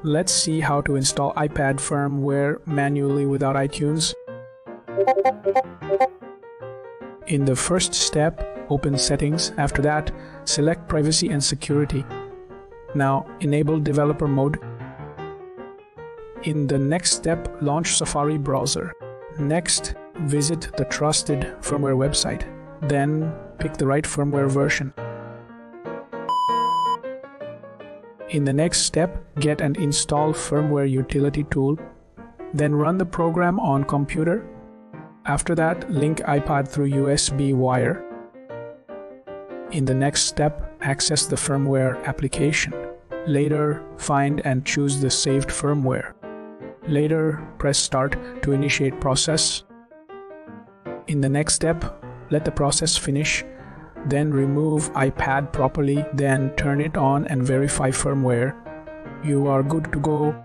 Let's see how to install iPad firmware manually without iTunes. In the first step, open Settings. After that, select Privacy and Security. Now, enable Developer Mode. In the next step, launch Safari browser. Next, visit the trusted firmware website. Then, pick the right firmware version. In the next step, get and install firmware utility tool. Then run the program on computer. After that, link iPad through USB wire. In the next step, access the firmware application. Later, find and choose the saved firmware. Later, press Start to initiate process. In the next step, let the process finish. Then remove iPad properly. Then turn it on and verify firmware. You are good to go.